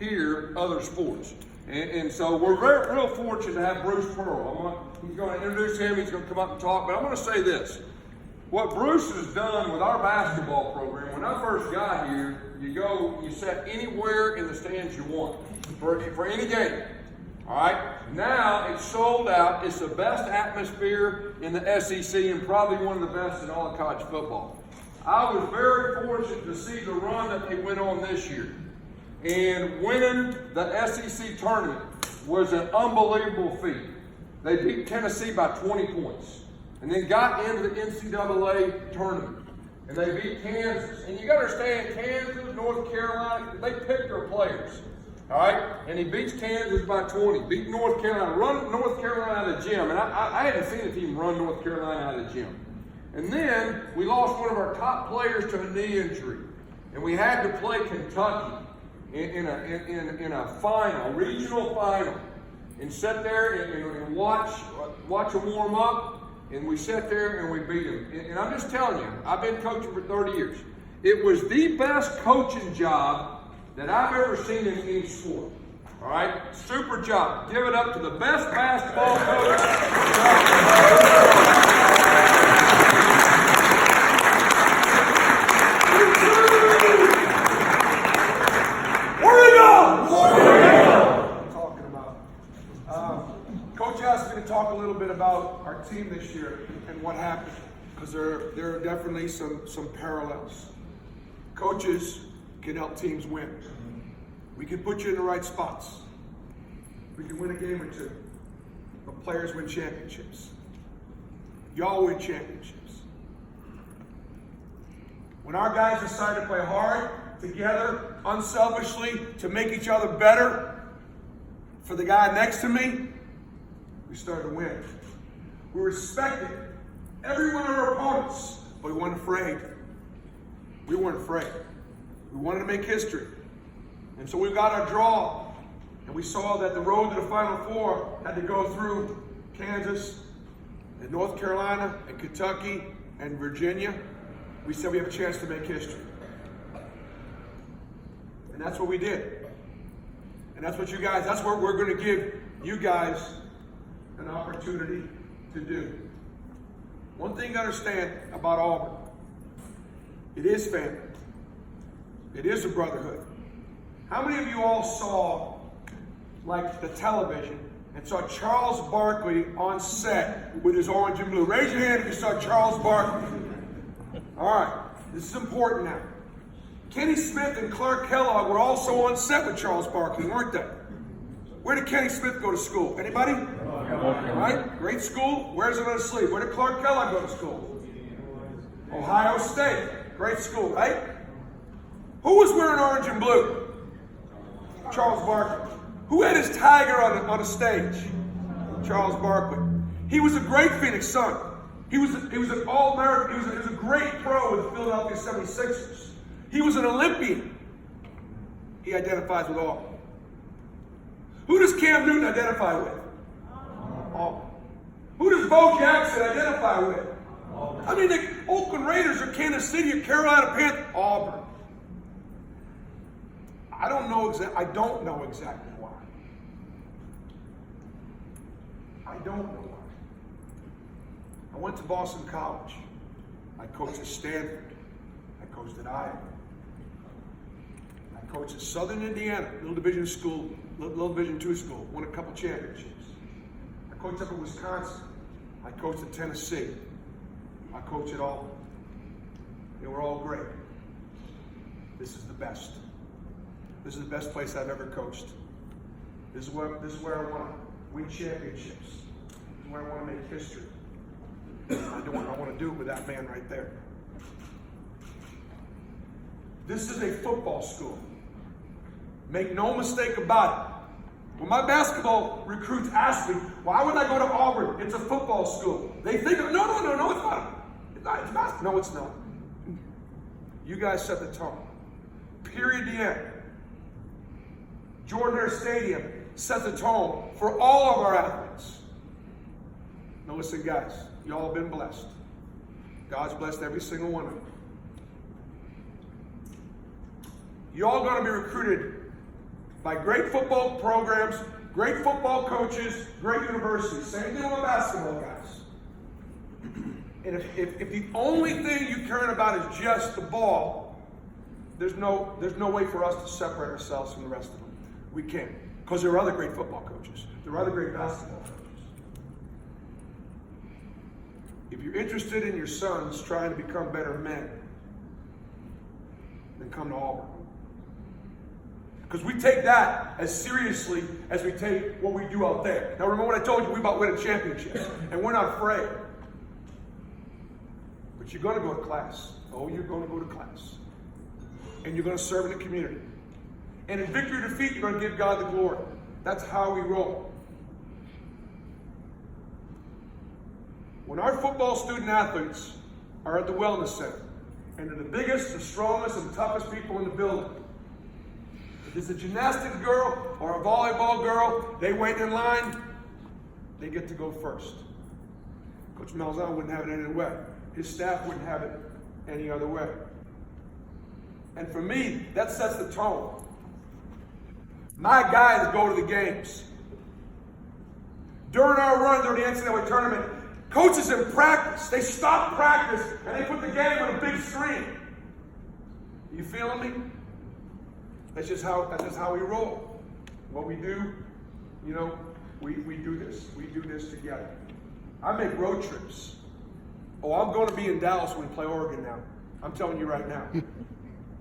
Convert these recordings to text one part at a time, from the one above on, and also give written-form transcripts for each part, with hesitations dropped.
hear other sports. And so we're real fortunate to have Bruce Pearl. He's going to introduce him. He's going to come up and talk. But I'm going to say this. What Bruce has done with our basketball program, when I first got here, you sit anywhere in the stands you want for any game. All right? Now it's sold out. It's the best atmosphere in the SEC and probably one of the best in all of college football. I was very fortunate to see the run that they went on this year. And winning the SEC tournament was an unbelievable feat. They beat Tennessee by 20 points and then got into the NCAA tournament. And they beat Kansas. And you got to understand, Kansas, North Carolina, they pick their players. All right? And he beats Kansas by 20. Beat North Carolina. Run North Carolina out of the gym. And I hadn't seen a team run North Carolina out of the gym. And then we lost one of our top players to a knee injury. And we had to play Kentucky in a final, regional final, and sit there and watch them warm up, and we sat there and we beat them. And I'm just telling you, I've been coaching for 30 years. It was the best coaching job that I've ever seen in any sport. All right? Super job. Give it up to the best basketball coach. Coach asked me to talk a little bit about our team this year and what happened, because there are definitely some parallels. Coaches can help teams win. We can put you in the right spots. We can win a game or two. But players win championships. Y'all win championships. When our guys decide to play hard, together, unselfishly, to make each other better, for the guy next to me, we started to win. We respected every one of our opponents, but we weren't afraid. We weren't afraid. We wanted to make history. And so we got our draw, and we saw that the road to the Final Four had to go through Kansas and North Carolina and Kentucky and Virginia. We said we have a chance to make history. And that's what we did. And that's what that's what we're going to give you guys an opportunity to do. One thing to understand about Auburn, it is family. It is a brotherhood. How many of you all saw, like, the television and saw Charles Barkley on set with his orange and blue? Raise your hand if you saw Charles Barkley. All right, this is important now. Kenny Smith and Clark Kellogg were also on set with Charles Barkley, weren't they? Where did Kenny Smith go to school? Anybody? Right? Great school. Where's it on his sleeve? Where did Clark Kellogg go to school? Ohio State. Great school, right? Who was wearing orange and blue? Charles Barkley. Who had his tiger on the stage? Charles Barkley. He was a great Phoenix Sun. He was an All-American. He was a great pro with the Philadelphia 76ers. He was an Olympian. He identifies with Auburn. Who does Cam Newton identify with? Auburn. Who does Bo Jackson identify with? Auburn. I mean, the Oakland Raiders or Kansas City or Carolina Panthers. Auburn. I don't know exactly why. I don't know why. I went to Boston College. I coached at Stanford. I coached at Iowa. I coached at Southern Indiana, little Division school, little Division II school, won a couple championships. I coached up at Wisconsin. I coached at Tennessee. I coached at Auburn. They were all great. This is the best. This is the best place I've ever coached. This is where I want to win championships. This is where I want to make history. I want to do it with that man right there. This is a football school. Make no mistake about it. When my basketball recruits ask me, why would I go to Auburn? It's a football school. They think, no, it's not. It's not. No, it's not. You guys set the tone. Period, the end. Jordan Hare Stadium set the tone for all of our athletes. Now listen, guys, y'all have been blessed. God's blessed every single one of you. Y'all going to be recruited by great football programs, great football coaches, great universities. Same thing with basketball guys. And if the only thing you care about is just the ball, there's no way for us to separate ourselves from the rest of them. We can't. Because there are other great football coaches. There are other great basketball coaches. If you're interested in your sons trying to become better men, then come to Auburn. Because we take that as seriously as we take what we do out there. Now remember what I told you, we about win a championship. And we're not afraid. But you're going to go to class. Oh, you're going to go to class. And you're going to serve in the community. And in victory or defeat, you're going to give God the glory. That's how we roll. When our football student athletes are at the wellness center, and they're the biggest, the strongest, and the toughest people in the building, if it's a gymnastics girl or a volleyball girl, they wait in line, they get to go first. Coach Malzahn wouldn't have it any other way. His staff wouldn't have it any other way. And for me, that sets the tone. My guys go to the games. During our run, during the NCAA tournament, coaches in practice, they stop practice and they put the game on a big screen. You feeling me? That's just how we roll. What we do, you know, we do this. We do this together. I make road trips. Oh, I'm going to be in Dallas when we play Oregon now. I'm telling you right now.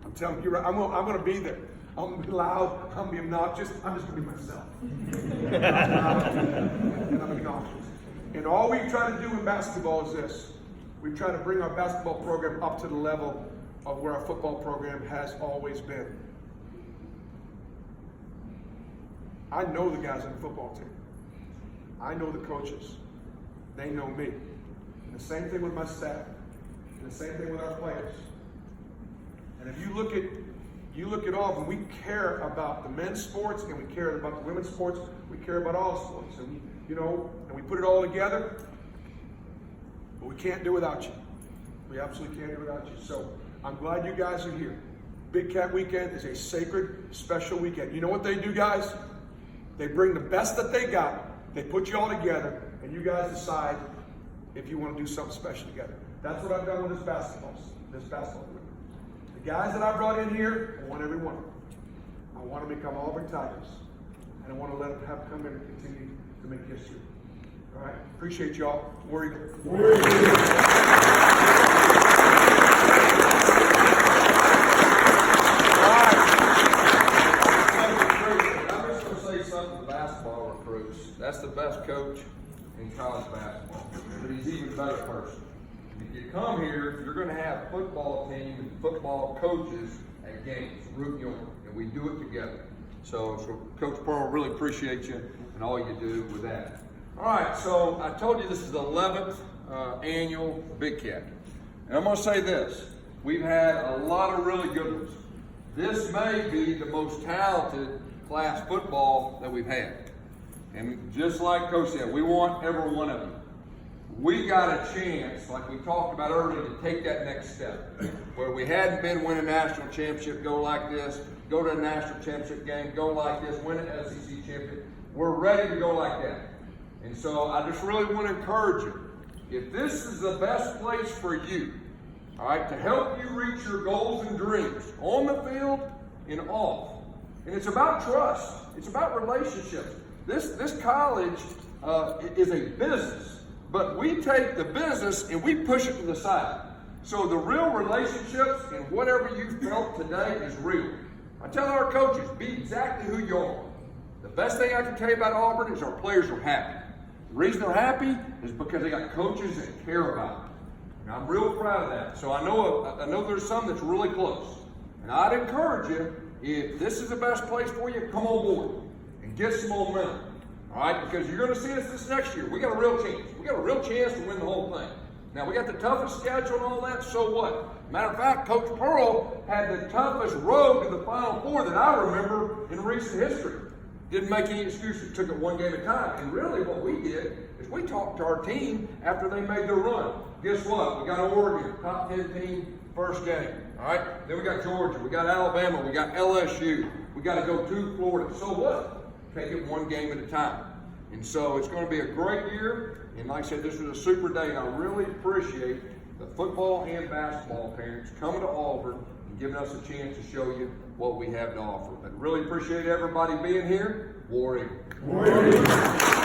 I'm telling you right. I'm going to be there. I'm going to be loud. I'm going to be obnoxious. I'm just going to be myself. And I'm going to be obnoxious. And all we try to do in basketball is this. We try to bring our basketball program up to the level of where our football program has always been. I know the guys on the football team. I know the coaches. They know me. And the same thing with my staff. And the same thing with our players. And if you look at Auburn, we care about the men's sports and we care about the women's sports. We care about all sports. And we put it all together. But we can't do without you. We absolutely can't do without you. So I'm glad you guys are here. Big Cat Weekend is a sacred, special weekend. You know what they do, guys? They bring the best that they got. They put you all together, and you guys decide if you want to do something special together. That's what I've done with this basketball group. The guys that I brought in here, I want every one of them. I want to become Auburn Tigers, and I want to let them come in and continue to make history. All right? Appreciate y'all. War Eagle. War Eagle. That's the best coach in college basketball, but he's even better person. If you come here, you're going to have football team and football coaches at games, rooting you on, and we do it together. So Coach Pearl, really appreciate you and all you do with that. All right, so I told you this is the 11th annual Big Cat, and I'm going to say this: we've had a lot of really good ones. This may be the most talented class football that we've had. And just like Coach said, we want every one of you. We got a chance, like we talked about earlier, to take that next step. Where we hadn't been win a national championship, go like this, go to a national championship game, go like this, win an SEC championship. We're ready to go like that. And so I just really want to encourage you. If this is the best place for you, all right, to help you reach your goals and dreams on the field and off. And it's about trust. It's about relationships. This college is a business, but we take the business and we push it to the side. So the real relationships and whatever you felt today is real. I tell our coaches, be exactly who you are. The best thing I can tell you about Auburn is our players are happy. The reason they're happy is because they got coaches that care about them. And I'm real proud of that. So I know there's some that's really close. And I'd encourage you, if this is the best place for you, come on board. Get some momentum, all right? Because you're going to see us this next year. We got a real chance. We got a real chance to win the whole thing. Now, we got the toughest schedule and all that, so what? Matter of fact, Coach Pearl had the toughest road to the Final Four that I remember in recent history. Didn't make any excuses, took it one game at a time. And really what we did is we talked to our team after they made their run. Guess what? We got Oregon, top 10 team, first game, all right? Then we got Georgia, we got Alabama, we got LSU. We got to go to Florida. So what? Take it one game at a time. And so it's going to be a great year. And like I said, this was a super day. And I really appreciate the football and basketball parents coming to Auburn and giving us a chance to show you what we have to offer. But really appreciate everybody being here. War Eagle.